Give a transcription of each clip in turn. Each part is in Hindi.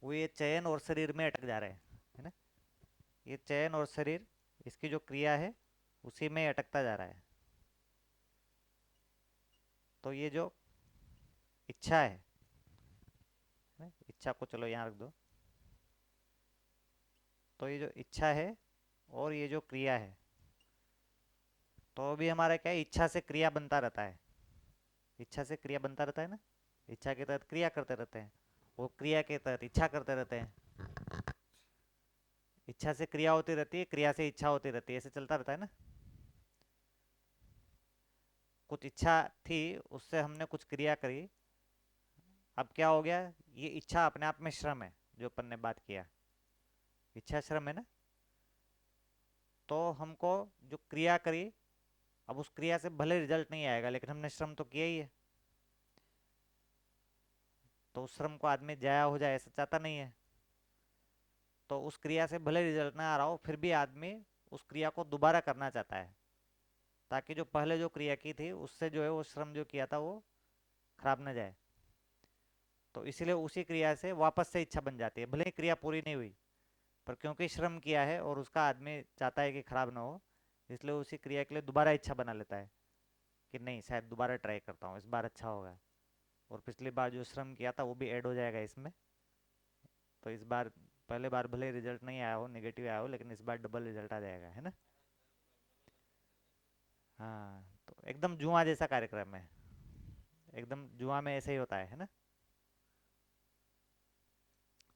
वो ये चयन और शरीर में अटक जा रहे हैं, है ना। ये चयन और शरीर, इसकी जो क्रिया है उसी में अटकता जा रहा है। तो ये जो इच्छा है ना, इच्छा को चलो यहाँ रख दो। तो ये जो इच्छा है और ये जो क्रिया है, तो अभी हमारा क्या है, इच्छा से क्रिया बनता रहता है। इच्छा से क्रिया बनता रहता है ना, इच्छा के तहत क्रिया करते रहते हैं, वो क्रिया के तहत इच्छा करते रहते हैं। इच्छा से क्रिया होती रहती है, क्रिया से इच्छा होती रहती है, ऐसे चलता रहता है ना। कुछ इच्छा थी, उससे हमने कुछ क्रिया करी, अब क्या हो गया, ये इच्छा अपने आप में श्रम है। जो अपन ने बात किया, इच्छा श्रम है ना। तो हमको जो क्रिया करी, अब उस क्रिया से भले रिजल्ट नहीं आएगा, लेकिन हमने श्रम तो किया ही है। तो उस श्रम को आदमी जाया हो जाए ऐसा चाहता नहीं है। तो उस क्रिया से भले रिजल्ट ना आ रहा हो, फिर भी आदमी उस क्रिया को दोबारा करना चाहता है, ताकि जो पहले जो क्रिया की थी उससे जो है वो श्रम जो किया था वो खराब ना जाए। तो इसीलिए उसी क्रिया से वापस से इच्छा बन जाती है, भले ही क्रिया पूरी नहीं हुई, पर क्योंकि श्रम किया है और उसका आदमी चाहता है कि खराब ना हो, इसलिए उसी क्रिया के लिए दोबारा इच्छा बना लेता है कि नहीं, शायद दोबारा ट्राई करता हूँ, इस बार अच्छा होगा। और पिछली बार जो श्रम किया था वो भी ऐड हो जाएगा इसमें। तो इस बार, पहले बार भले रिजल्ट नहीं आया हो, नेगेटिव आया हो, लेकिन इस बार डबल रिजल्ट आ जाएगा, है ना। हाँ, तो एकदम जुआ जैसा कार्यक्रम है। एकदम जुआ में ऐसे ही होता है ना।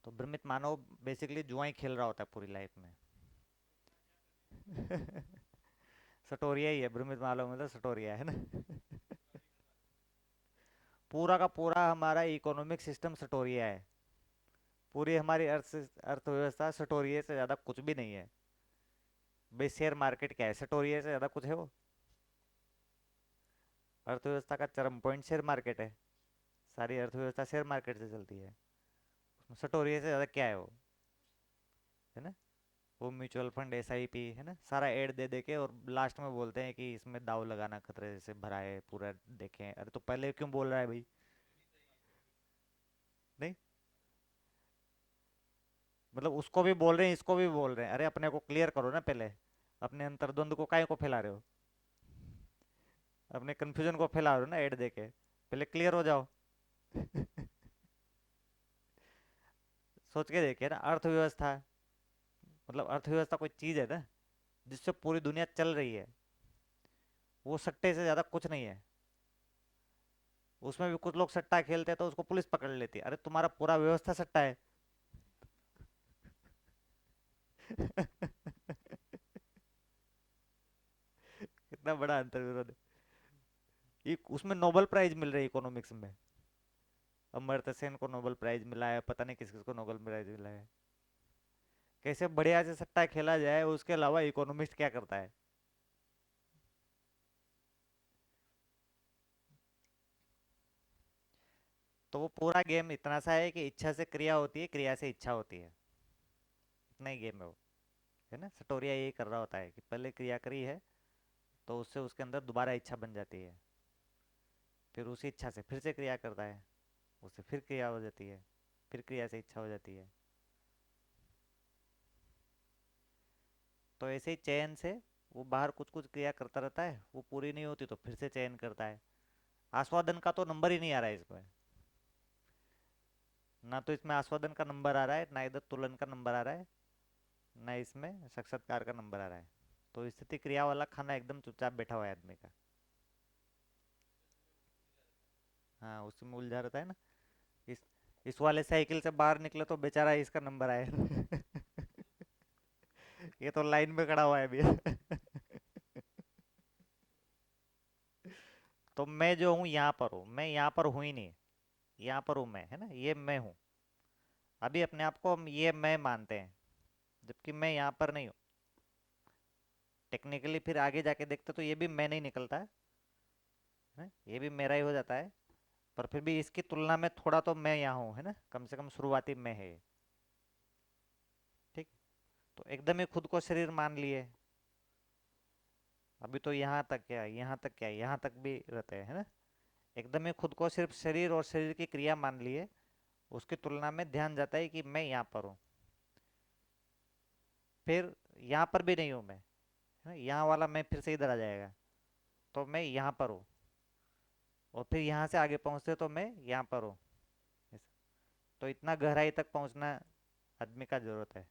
तो भ्रमित मानव बेसिकली जुआ ही खेल रहा होता है पूरी लाइफ में। सटोरिया ही है भ्रमित मानव, मतलब सटोरिया है ना। पूरा का पूरा हमारा इकोनॉमिक सिस्टम सटोरिया है। पूरी हमारी अर्थव्यवस्था सटोरिये से ज़्यादा कुछ भी नहीं है। भाई शेयर मार्केट क्या है, सटोरिये से ज़्यादा कुछ है वो। अर्थव्यवस्था का चरम पॉइंट शेयर मार्केट है। सारी अर्थव्यवस्था शेयर मार्केट से चलती है। उसमें सटोरिये से ज़्यादा क्या है वो, है ना। वो म्यूचुअल फंड, एसआईपी, है ना, सारा ऐड दे दे के और लास्ट में बोलते हैं कि इसमें दाव लगाना खतरे से भरा है पूरा। देखें, अरे तो पहले क्यों बोल रहा है भाई। नहीं, मतलब उसको भी बोल रहे हैं, इसको भी बोल रहे हैं, अरे अपने को क्लियर करो ना पहले। अपने अंतर्द्वंद को काहे को फैला रहे हो। अपने कंफ्यूजन को फैला रहे हो ना ऐड दे के, पहले क्लियर हो जाओ। सोच के देखिए ना, अर्थव्यवस्था, मतलब अर्थव्यवस्था कोई चीज है ना जिससे पूरी दुनिया चल रही है। वो सट्टे से ज्यादा कुछ नहीं है। उसमें भी कुछ लोग सट्टा खेलते हैं तो उसको पुलिस पकड़ लेती है, अरे तुम्हारा पूरा व्यवस्था सट्टा है। कितना बड़ा अंतर विरोध है। ये उसमें नोबेल प्राइज मिल रही है इकोनॉमिक्स में। अमर्त्य सेन को नोबेल प्राइज मिला है, पता नहीं किस किस को नोबेल प्राइज मिला है। कैसे बढ़िया से सट्टा खेला जाए, उसके अलावा इकोनॉमिस्ट क्या करता है। तो वो पूरा गेम इतना सा है कि इच्छा से क्रिया होती है, क्रिया से इच्छा होती है। इतना ही गेम है वो, है ना। सटोरिया यही कर रहा होता है कि पहले क्रिया करी है, तो उससे उसके अंदर दोबारा इच्छा बन जाती है। फिर उसी इच्छा से फिर से क्रिया करता है, उससे फिर क्रिया हो जाती है, फिर क्रिया से इच्छा हो जाती है। तो ऐसे ही चयन से वो बाहर कुछ कुछ क्रिया करता रहता है, वो पूरी नहीं होती तो फिर से चयन करता है। आस्वादन का तो नंबर ही नहीं आ रहा है इसमें। ना तो इसमें आस्वादन का नंबर आ रहा है, ना इधर तुलन का नंबर आ रहा है, ना इसमें साक्षात्कार का नंबर आ रहा है। तो स्थिति क्रिया वाला खाना एकदम चुपचाप बैठा हुआ है आदमी का। हाँ, उसमें उलझा रहता है ना। इस इस वाले साइकिल से बाहर निकले तो बेचारा इसका नंबर आए। ये तो लाइन में खड़ा हुआ है अभी। तो मैं जो हूँ यहाँ पर हूँ, मैं यहाँ पर हूँ ही नहीं। यहाँ पर हूँ मैं, है ना, ये मैं हूँ। अभी अपने आप को हम ये मैं मानते हैं, जबकि मैं यहाँ पर नहीं हूँ। टेक्निकली फिर आगे जाके देखते तो ये भी मैं नहीं निकलता है, ये भी मेरा ही हो जाता है। पर फिर भी इसकी तुलना में थोड़ा तो मैं यहाँ हूँ, है ना, कम से कम शुरुआती में है। ठीक। तो एकदम ही खुद को शरीर मान लिए। अभी तो यहाँ तक क्या, यहाँ तक क्या, यहाँ तक भी रहते हैं, है ना। एकदम ही खुद को सिर्फ शरीर और शरीर की क्रिया मान लिए, उसकी तुलना में ध्यान जाता है कि मैं यहाँ पर हूँ। फिर यहाँ पर भी नहीं हूँ मैं, है ना, यहाँ वाला मैं फिर से इधर आ जाएगा, तो मैं यहाँ पर हूँ। और फिर यहाँ से आगे पहुँचते तो मैं यहाँ पर हूँ। तो इतना गहराई तक पहुँचना आदमी का जरूरत है।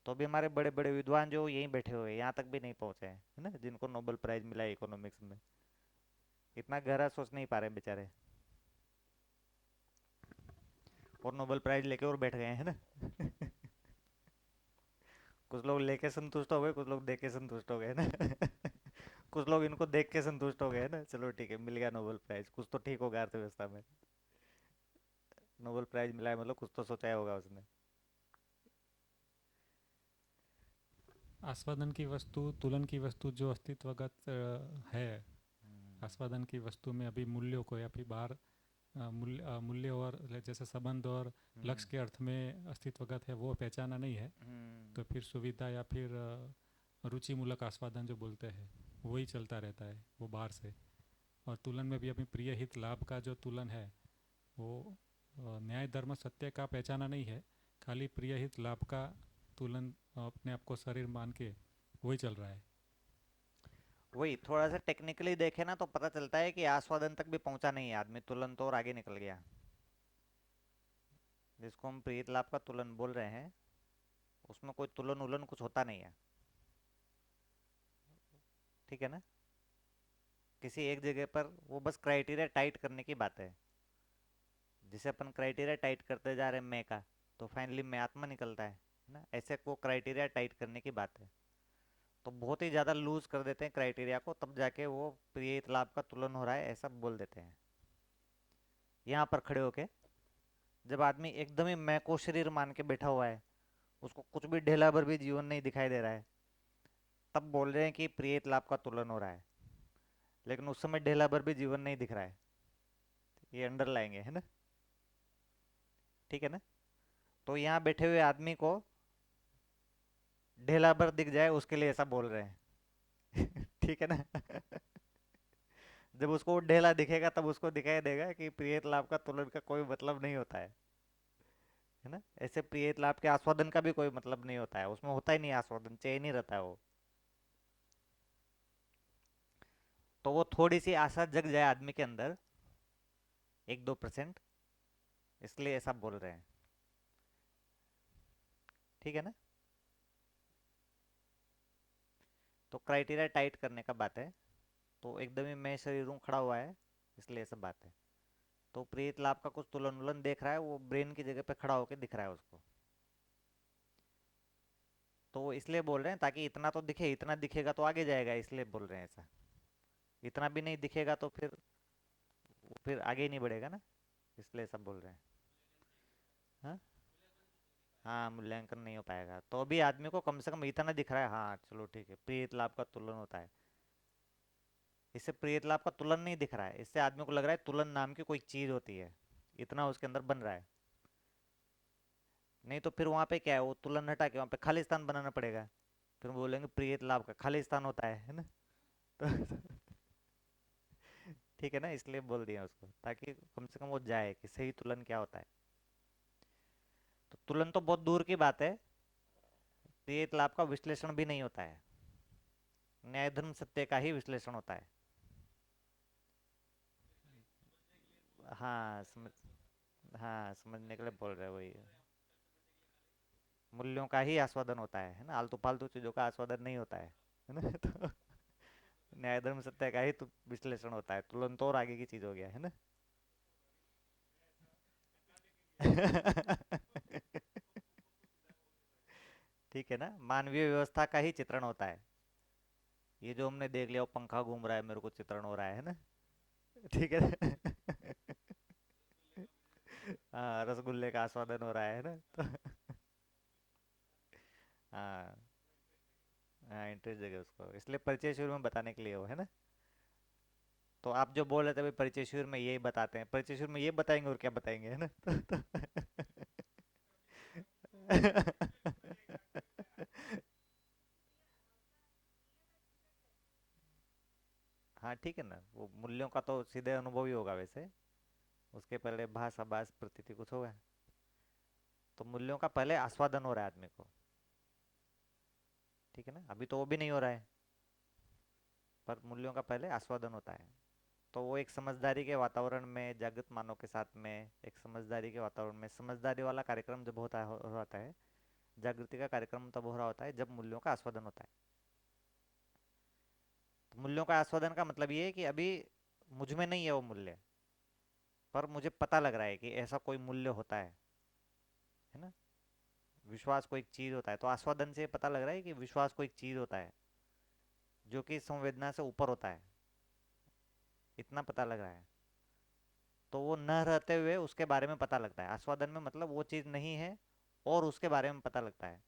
तो भी हमारे बड़े बड़े विद्वान जो यहीं बैठे हुए हैं, यहाँ तक भी नहीं पहुँचे हैं, है ना, जिनको नोबेल प्राइज मिला है इकोनॉमिक्स में, इतना गहरा सोच नहीं पा रहे बेचारे, और नोबेल प्राइज लेके और बैठ गए हैं, है ना। कुछ लोग लेके संतुष्ट हो गए, कुछ लोग देख के संतुष्ट हो गए ना। कुछ लोग इनको देख के संतुष्ट हो गए ना, चलो ठीक है मिल गया नोबेल प्राइज, कुछ तो ठीक होगा अर्थव्यवस्था में। नोबेल प्राइज मिला है मतलब कुछ तो सोचा होगा उसने। आस्वादन की वस्तु, तुलन की वस्तु जो अस्तित्वगत है, हम्म। आस्वादन की वस्तु में अभी मूल्यों को या फिर बाहर मूल्य और जैसे संबंध और हम्म। लक्ष्य के अर्थ में अस्तित्वगत है वो पहचाना नहीं है, हम्म। तो फिर सुविधा या फिर रुचि मूलक आस्वादन जो बोलते हैं वही चलता रहता है, वो बाहर से। और तुलन में भी अभी प्रिय हित लाभ का जो तुलन है वो न्याय धर्म सत्य का पहचाना नहीं है, खाली प्रिय हित लाभ का तुलन अपने आप को शरीर मान के वही चल रहा है। वही थोड़ा सा टेक्निकली देखे ना तो पता चलता है कि आस्वादन तक भी पहुंचा नहीं है आदमी, तुलन तो और आगे निकल गया। जिसको हम प्रीत लाभ का तुलन बोल रहे हैं, उसमें कोई तुलन उलन कुछ होता नहीं है। ठीक है ना, किसी एक जगह पर वो बस क्राइटेरिया टाइट करने की बात है। जिसे अपन क्राइटेरिया टाइट करते जा रहे हैं मैं का, तो फाइनली मैं आत्मा निकलता है ना, ऐसे को क्राइटेरिया टाइट करने की बात है। तो बहुत ही ज़्यादा लूज कर देते हैं क्राइटेरिया को, तब जाके वो प्रिय लाभ का तुलन हो रहा है ऐसा बोल देते हैं। यहाँ पर खड़े होके जब आदमी एकदम ही मैं को शरीर मान के बैठा हुआ है, उसको कुछ भी ढेला भर भी जीवन नहीं दिखाई दे रहा है, तब बोल रहे हैं कि प्रिय लाभ का तुलन हो रहा है। लेकिन उस समय ढेला भर भी जीवन नहीं दिख रहा है, ये अंडर लाएंगे, है ना। ठीक है ना, तो यहाँ बैठे हुए आदमी को ढेला भर दिख जाए उसके लिए ऐसा बोल रहे हैं। ठीक है ना। जब उसको वो ढेला दिखेगा तब उसको दिखाई देगा कि प्रिय लाभ का तुलन का कोई मतलब नहीं होता है ना। ऐसे प्रिय लाभ के आस्वादन का भी कोई मतलब नहीं होता है, उसमें होता ही नहीं आस्वादन, चैन ही रहता है वो। तो वो थोड़ी सी आशा जग जाए आदमी के अंदर, 1-2%, इसलिए ऐसा बोल रहे हैं। ठीक है ना, तो क्राइटेरिया टाइट करने का बात है। तो एकदम ही मैं शरीर हूँ खड़ा हुआ है, इसलिए सब बात है। तो प्रेत लाभ का कुछ तुलन उलन देख रहा है, वो ब्रेन की जगह पे खड़ा होकर दिख रहा है उसको। तो वो इसलिए बोल रहे हैं ताकि इतना तो दिखे, इतना दिखेगा तो आगे जाएगा, इसलिए बोल रहे हैं ऐसा। इतना भी नहीं दिखेगा तो फिर वो फिर आगे ही नहीं बढ़ेगा ना, इसलिए सब बोल रहे हैं। हाँ, हाँ मूल्यांकन नहीं हो पाएगा, तो अभी आदमी को कम से कम इतना दिख रहा है, हाँ चलो ठीक है प्रिय लाभ का तुलन होता है। इससे प्रिय लाभ का तुलन नहीं दिख रहा है, इससे आदमी को लग रहा है तुलन नाम की कोई चीज होती है, इतना उसके अंदर बन रहा है। नहीं तो फिर वहां पे क्या है, वो तुलन हटा के वहां पे खाली स्थान बनाना पड़ेगा। फिर वो बोलेंगे प्रिय लाभ का खाली स्थान होता है ना। तो ठीक है ना, इसलिए बोल दिया उसको ताकि कम से कम वो जाए कि सही तुलन क्या होता है। तो तुलन तो बहुत दूर की बात है, प्रिय लाभ का विश्लेषण भी नहीं होता है, न्याय धर्म सत्य का ही विश्लेषण होता है। हाँ समझ, हाँ समझने के लिए बोल रहे हैं वही। मूल्यों का ही आस्वादन होता है ना, आलतू फालतू चीजों का आस्वादन नहीं होता है ना। तो न्याय धर्म सत्य का ही तो विश्लेषण होता है, तुरंत और आगे की चीज हो गया है ना। ठीक है ना, मानवीय व्यवस्था का ही चित्रण होता है। ये जो हमने देख लिया वो पंखा घूम रहा है मेरे को चित्रण हो रहा है ना। ठीक है ना। हाँ रसगुल्ले का आस्वादन हो रहा है ना, तो हाँ, हाँ इंटरेस्ट जगह उसको, इसलिए परिचय शुरू में बताने के लिए वो है ना। तो आप जो बोल रहे थे भाई परिचय शिविर में यही बताते हैं, परिचय शिविर में ये बताएंगे और क्या बताएंगे, है ना। हाँ ठीक है ना, वो मूल्यों का तो सीधे अनुभव ही होगा वैसे। उसके पहले भास आभास प्रतीति कुछ होगा। तो मूल्यों का पहले आस्वादन हो रहा है आदमी को, ठीक है ना, अभी तो वो भी नहीं हो रहा है, पर मूल्यों का पहले आस्वादन होता है। तो वो एक समझदारी के वातावरण में, जागृत मानव के साथ में, एक समझदारी के वातावरण में, समझदारी वाला कार्यक्रम जब होता है, जागृति का कार्यक्रम तब हो रहा होता है जब मूल्यों का आस्वादन होता है। तो मूल्यों का आस्वादन का मतलब ये है कि अभी मुझ में नहीं है वो मूल्य, पर मुझे पता लग रहा है कि ऐसा कोई मूल्य होता है ना। विश्वास को एक चीज होता है, तो आस्वादन से पता लग रहा है कि विश्वास को एक चीज होता है जो कि संवेदना से ऊपर होता है, इतना पता लग रहा है। तो वो न रहते हुए उसके बारे में पता लगता है, आस्वादन में मतलब वो चीज नहीं है और उसके बारे में पता लगता है।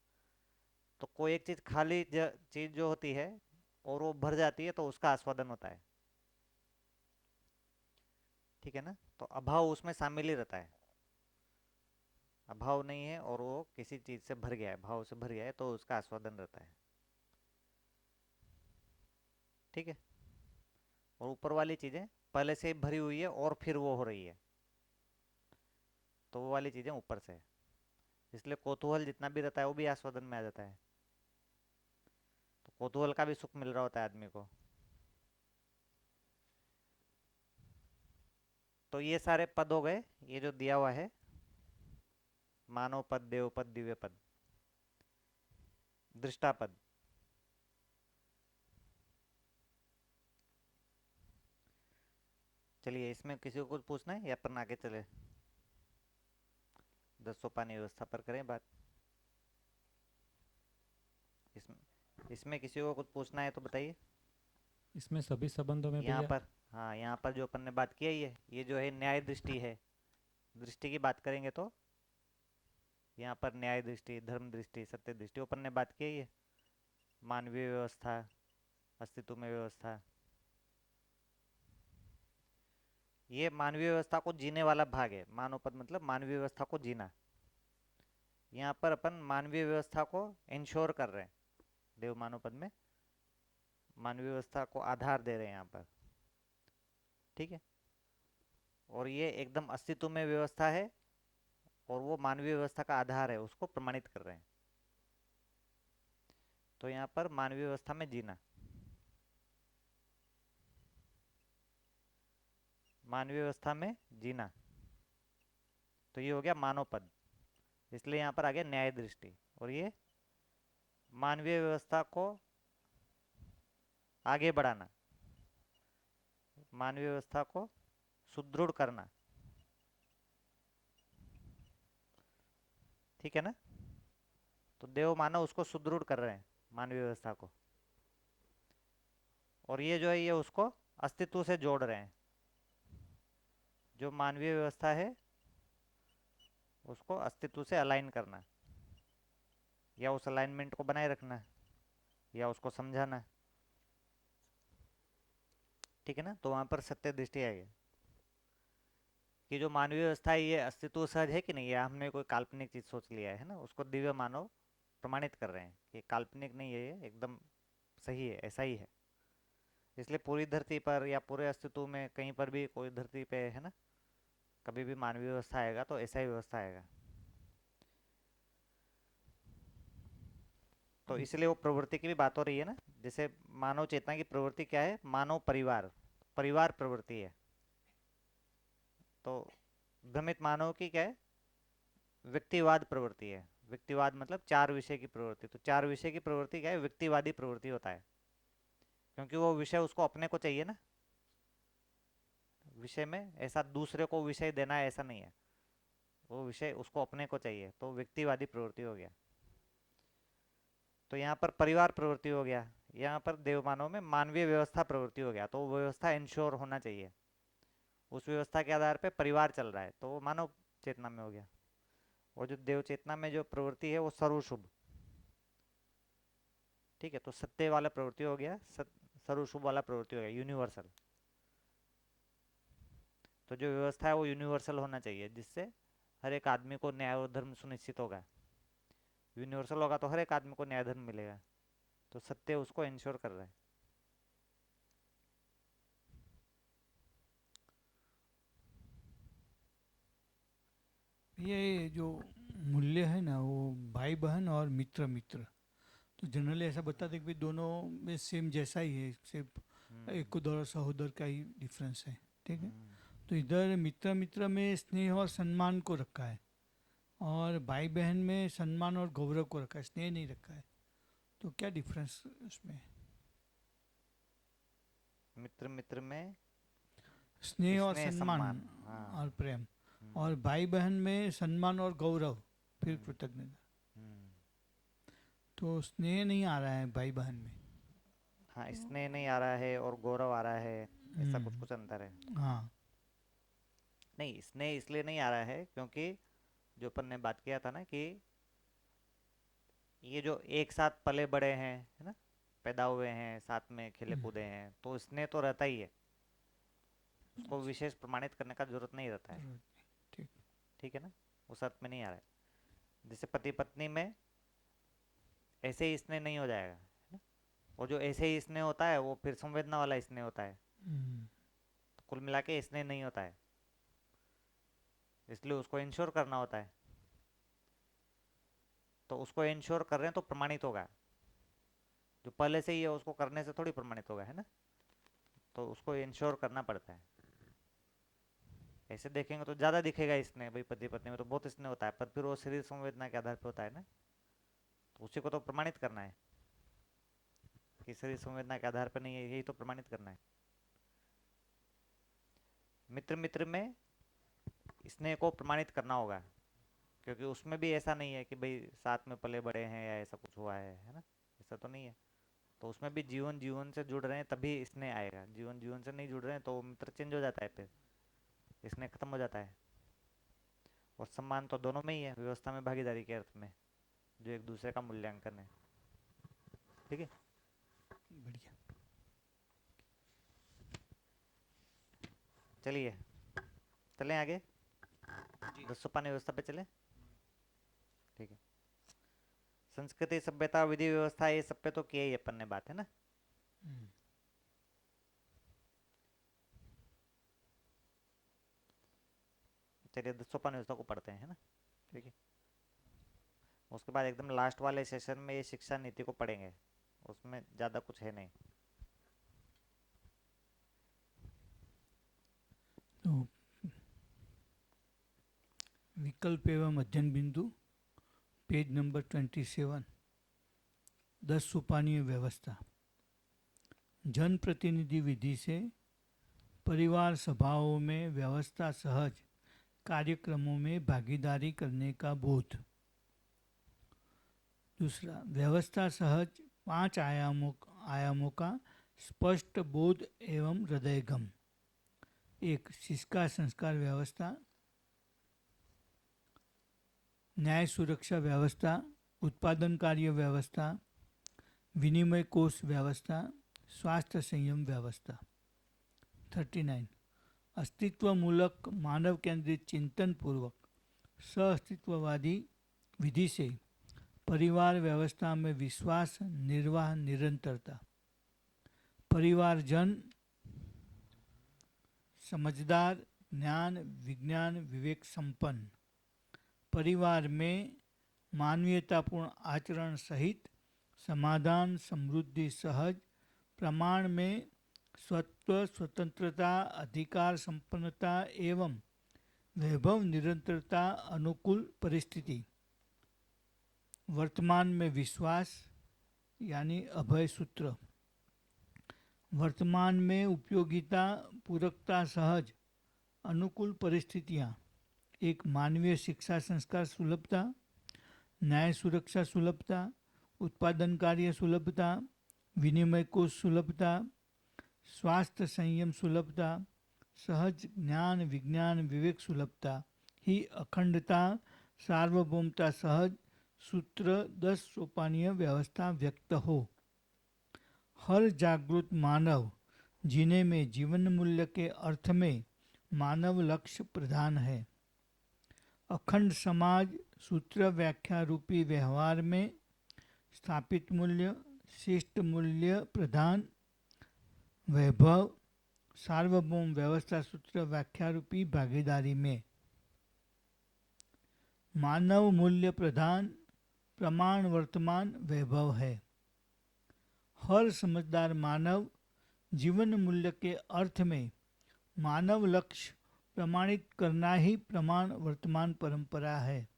तो कोई एक चीज खाली चीज जो होती है और वो भर जाती है तो उसका आस्वादन होता है, ठीक है ना। तो अभाव उसमें शामिल ही रहता है, अभाव नहीं है और वो किसी चीज से भर गया है, भाव से भर गया है, तो उसका आस्वादन रहता है, ठीक है। और ऊपर वाली चीजें पहले से ही भरी हुई है और फिर वो हो रही है, तो वो वाली चीजें ऊपर से है। इसलिए कौतूहल जितना भी रहता है वो भी आस्वादन में आ जाता है, तो कौतूहल का भी सुख मिल रहा होता है आदमी को। तो ये सारे पद हो गए, ये जो दिया हुआ है, मानव पद, देव पद, दिव्य पद, दृष्टा पद। चलिए इसमें किसी को कुछ पूछना है या अपन आगे चले, 10 सोपानी व्यवस्था पर करें बात। इसमें इसमें किसी को कुछ पूछना है तो बताइए। इसमें सभी संबंधों में यहाँ भैया। पर, हाँ यहाँ पर जो अपन ने बात की है, ये जो है न्याय दृष्टि है, दृष्टि की बात करेंगे तो यहाँ पर न्याय दृष्टि, धर्म दृष्टि, सत्य दृष्टि अपन ने बात की है। ये मानवीय व्यवस्था, अस्तित्व में व्यवस्था, ये मानवीय व्यवस्था को जीने वाला भाग है। मानव पद मतलब मानवीय व्यवस्था को जीना। यहाँ पर अपन मानवीय व्यवस्था को इंश्योर कर रहे हैं, देव मानव पद में मानवीय व्यवस्था को आधार दे रहे हैं यहाँ पर, ठीक है। और ये एकदम अस्तित्व में व्यवस्था है और वो मानवीय व्यवस्था का आधार है, उसको प्रमाणित कर रहे हैं। तो यहाँ पर मानवीय व्यवस्था में जीना, मानवीय व्यवस्था में जीना, तो ये हो गया मानव पद। इसलिए यहाँ पर आ गया न्याय दृष्टि, और ये मानवीय व्यवस्था को आगे बढ़ाना, मानवीय व्यवस्था को सुदृढ़ करना, ठीक है ना। तो देव मानव उसको सुदृढ़ कर रहे हैं, मानवीय व्यवस्था को, और ये जो है ये उसको अस्तित्व से जोड़ रहे हैं। जो मानवीय व्यवस्था है उसको अस्तित्व से अलाइन करना, या उस अलाइनमेंट को बनाए रखना, या उसको समझाना, ठीक है ना। तो वहां पर सत्य दृष्टि आई है कि जो मानवीय व्यवस्था है ये अस्तित्व सहज है कि नहीं, या हमने कोई काल्पनिक चीज सोच लिया है ना, उसको दिव्य मानव प्रमाणित कर रहे हैं कि काल्पनिक नहीं है, ये एकदम सही है, ऐसा ही है। इसलिए पूरी धरती पर या पूरे अस्तित्व में कहीं पर भी कोई धरती पे है ना, कभी भी मानवीय व्यवस्था आएगा तो ऐसा ही व्यवस्था आएगा। तो इसलिए वो प्रवृत्ति की भी बात हो रही है ना। जैसे मानव चेतना की प्रवृत्ति क्या है, मानव परिवार, परिवार प्रवृत्ति है। तो भ्रमित मानव की क्या है, व्यक्तिवाद प्रवृत्ति है। व्यक्तिवाद मतलब चार विषय की प्रवृत्ति, तो चार विषय की प्रवृत्ति क्या है, व्यक्तिवादी प्रवृत्ति होता है, क्योंकि वो विषय उसको अपने को चाहिए ना। विषय में ऐसा दूसरे को विषय देना है ऐसा नहीं है, वो विषय उसको अपने को चाहिए, तो व्यक्तिवादी प्रवृत्ति हो गया। तो यहाँ पर परिवार प्रवृत्ति हो गया, यहाँ पर देव मानव में मानवीय व्यवस्था प्रवृत्ति हो गया, तो वो व्यवस्था इंश्योर होना चाहिए, उस व्यवस्था के आधार पे परिवार चल रहा है, तो वो मानव चेतना में हो गया। और जो देव चेतना में जो प्रवृत्ति है वो सर्वशुभ, ठीक है। तो सत्य वाला प्रवृत्ति हो गया, सर्वशुभ वाला प्रवृत्ति हो गया, यूनिवर्सल। तो जो व्यवस्था है वो यूनिवर्सल होना चाहिए, जिससे हर एक आदमी को न्याय और धर्म सुनिश्चित होगा। यूनिवर्सल होगा तो हर एक आदमी को न्याय धर्म मिलेगा, तो सत्य उसको इंश्योर कर रहा है। ये जो मूल्य है ना, वो भाई बहन और मित्र मित्र, तो जनरली ऐसा बताते हैं कि भाई दोनों में सेम जैसा ही है, सिर्फ एक हम्म। को और सहोदर का ही डिफरेंस है। ठीक है। हम्म। तो इधर मित्र मित्र में स्नेह और सम्मान को रखा है, और भाई बहन में सम्मान और गौरव को रखा है, स्नेह नहीं रखा है। तो क्या डिफरेंस उसमें है? मित्र मित्र में स्नेह और स्नेह सम्मान सम्मान। हाँ। और प्रेम, हम्म। और भाई बहन में सम्मान और गौरव, फिर हम्म। कृतज्ञता। हम्म। तो स्नेह नहीं आ रहा है भाई बहन में। हाँ, तो स्नेह नहीं आ रहा है और गौरव आ रहा है। ऐसा कुछ कुछ अंतर है। हाँ। नहीं, स्नेह इसलिए नहीं आ रहा है क्योंकि जो अपन ने बात किया था ना कि ये जो एक साथ पले बड़े हैं, है ना, पैदा हुए हैं, साथ में खेले हम्म, कूदे हैं, तो स्नेह तो रहता ही है। उसको अच्छा, विशेष प्रमाणित करने का जरूरत नहीं रहता है। जरूरत नहीं। ठीक। ठीक है ना। उस अर्थ में नहीं आ रहा है। जैसे पति पत्नी में ऐसे ही स्नेह नहीं हो जाएगा, है ना। वो जो ऐसे ही स्नेह होता है वो फिर संवेदना वाला स्नेह होता है। हम्म, तो कुल मिला के स्नेह नहीं होता है। इसलिए उसको इंश्योर करना होता है। तो उसको इंश्योर कर रहे हैं तो प्रमाणित होगा। जो पहले से ही है उसको करने से थोड़ी प्रमाणित होगा, है ना। तो उसको इंश्योर करना पड़ता है। ऐसे देखेंगे तो ज़्यादा दिखेगा इसने, भाई पति पत्नी में तो बहुत इसने होता है, पर फिर वो शरीर संवेदना के आधार पर होता है ना। तो उसी को तो प्रमाणित करना है कि शरीर संवेदना के आधार पर नहीं है, यही तो प्रमाणित करना है। मित्र मित्र में स्नेह को प्रमाणित करना होगा, क्योंकि उसमें भी ऐसा नहीं है कि भाई साथ में पले बड़े हैं या ऐसा कुछ हुआ है ना। ऐसा तो नहीं है। तो उसमें भी जीवन जीवन से जुड़ रहे हैं तभी स्नेह आएगा। जीवन जीवन से नहीं जुड़ रहे हैं तो मित्र चेंज हो जाता है, फिर स्नेह खत्म हो जाता है। और सम्मान तो दोनों में ही है, व्यवस्था में भागीदारी के अर्थ में, जो एक दूसरे का मूल्यांकन है। ठीक है। बढ़िया। चलिए चलें आगे। 10 सोपान व्यवस्था पे चलें। ठीक है। संस्कृति सभ्यता विधि व्यवस्था ये सब पे तो किया ही अपन ने बात, है ना। हम्म, चलिए 10 सोपान व्यवस्था को पढ़ते हैं, है ना। ठीक है। उसके बाद एकदम लास्ट वाले सेशन में ये शिक्षा नीति को पढ़ेंगे। उसमें ज़्यादा कुछ है नहीं। तो विकल्प एवं अध्ययन बिंदु, पेज नंबर 27, 10 सोपानीय व्यवस्था। जन प्रतिनिधि विधि से परिवार सभाओं में व्यवस्था सहज कार्यक्रमों में भागीदारी करने का बोध। दूसरा, व्यवस्था सहज 5 आयामों का स्पष्ट बोध एवं हृदयगम। एक, शिष्का संस्कार व्यवस्था, न्याय सुरक्षा व्यवस्था, उत्पादन कार्य व्यवस्था, विनिमय कोष व्यवस्था, स्वास्थ्य संयम व्यवस्था। 39, अस्तित्वमूलक मानव केंद्रित चिंतन पूर्वक सह अस्तित्ववादी विधि से परिवार व्यवस्था में विश्वास निर्वाह निरंतरता। परिवारजन समझदार, ज्ञान विज्ञान विवेक संपन्न। परिवार में मानवीयतापूर्ण आचरण सहित समाधान समृद्धि सहज। प्रमाण में स्वत्व स्वतंत्रता अधिकार संपन्नता एवं वैभव निरंतरता अनुकूल परिस्थिति। वर्तमान में विश्वास यानी अभय सूत्र। वर्तमान में उपयोगिता पूरकता सहज अनुकूल परिस्थितियाँ। एक, मानवीय शिक्षा संस्कार सुलभता, न्याय सुरक्षा सुलभता, उत्पादन कार्य सुलभता, विनिमय कोष सुलभता, स्वास्थ्य संयम सुलभता, सहज ज्ञान विज्ञान विवेक सुलभता ही अखंडता सार्वभौमता सहज सूत्र 10 सोपानीय व्यवस्था व्यक्त हो। हर जागृत मानव जीने में जीवन मूल्य के अर्थ में मानव लक्ष्य प्रधान है। अखंड समाज सूत्र व्याख्या रूपी व्यवहार में स्थापित मूल्य शिष्ट मूल्य प्रधान वैभव सार्वभौम व्यवस्था सूत्र व्याख्या रूपी भागीदारी में। मानव मूल्य प्रधान प्रमाण वर्तमान वैभव है। हर समझदार मानव जीवन मूल्य के अर्थ में मानव लक्ष्य प्रमाणित करना ही प्रमाण वर्तमान परंपरा है।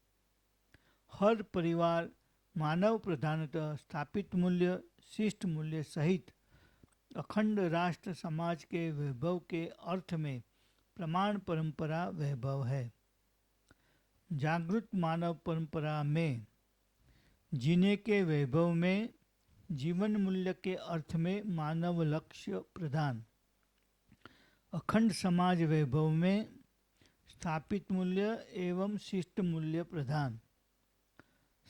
हर परिवार मानव प्रधानतः स्थापित मूल्य शिष्ट मूल्य सहित अखंड राष्ट्र समाज के वैभव के अर्थ में प्रमाण परंपरा वैभव है। जागृत मानव परंपरा में जीने के वैभव में जीवन मूल्य के अर्थ में मानव लक्ष्य प्रधान, अखंड समाज वैभव में स्थापित मूल्य एवं शिष्ट मूल्य प्रधान,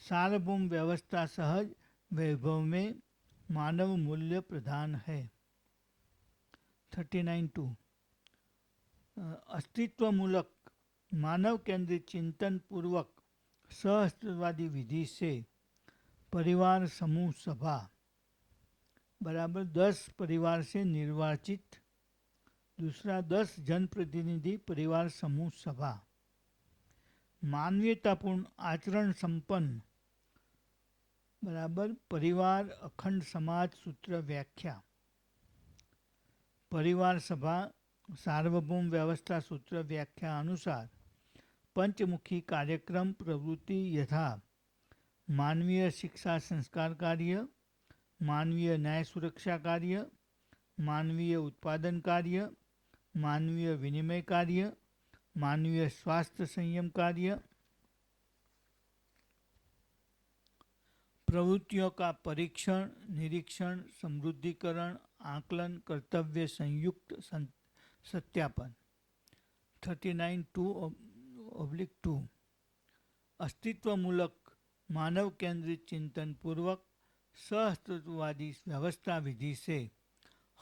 सार्वभौम व्यवस्था सहज वैभव में मानव मूल्य प्रधान है। 39.2 अस्तित्वमूलक मानव केंद्रित चिंतन पूर्वक सहस्त्रवादी विधि से परिवार समूह सभा बराबर 10 परिवार से निर्वाचित, दूसरा 10 जनप्रतिनिधि परिवार समूह सभा, मानवीयतापूर्ण आचरण संपन्न बराबर परिवार अखंड समाज सूत्र व्याख्या, परिवार सभा सार्वभौम व्यवस्था सूत्र व्याख्या अनुसार पंचमुखी कार्यक्रम प्रवृत्ति यथा मानवीय शिक्षा संस्कार कार्य, मानवीय न्याय सुरक्षा कार्य, मानवीय उत्पादन कार्य, मानवीय विनिमय कार्य, मानवीय स्वास्थ्य संयम कार्य, प्रवृत्तियों का परीक्षण निरीक्षण समृद्धिकरण आकलन कर्तव्य संयुक्त सत्यापन। 39.2 अस्तित्वमूलक मानव केंद्रित चिंतन पूर्वक सहस्त्रवादी व्यवस्था विधि से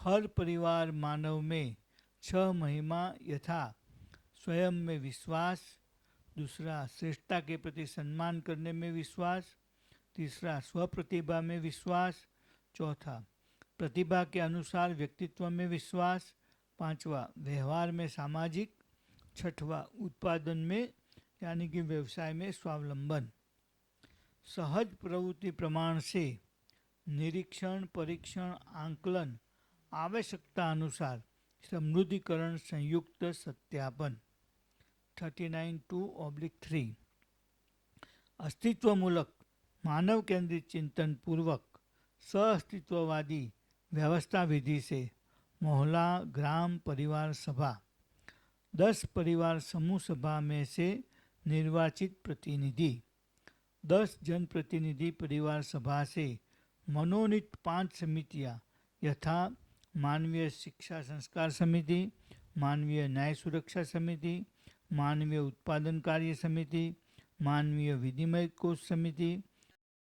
हर परिवार मानव में 6 महिमा यथा स्वयं में विश्वास, दूसरा श्रेष्ठता के प्रति सम्मान करने में विश्वास, तीसरा स्वप्रतिभा में विश्वास, चौथा प्रतिभा के अनुसार व्यक्तित्व में विश्वास, पांचवा व्यवहार में सामाजिक, छठवा उत्पादन में यानी कि व्यवसाय में स्वावलंबन। सहज प्रवृत्ति प्रमाण से निरीक्षण परीक्षण आंकलन आवश्यकता अनुसार समृद्धिकरण संयुक्त सत्यापन। 39.2/3 अस्तित्वमूलक मानव केंद्रित चिंतन पूर्वक सहअस्तित्ववादी व्यवस्था विधि से मोहल्ला ग्राम परिवार सभा 10 परिवार समूह सभा में से निर्वाचित प्रतिनिधि, 10 जनप्रतिनिधि परिवार सभा से मनोनीत 5 समितियां यथा मानवीय शिक्षा संस्कार समिति, मानवीय न्याय सुरक्षा समिति, मानवीय उत्पादन कार्य समिति, मानवीय विनिमय कोष समिति,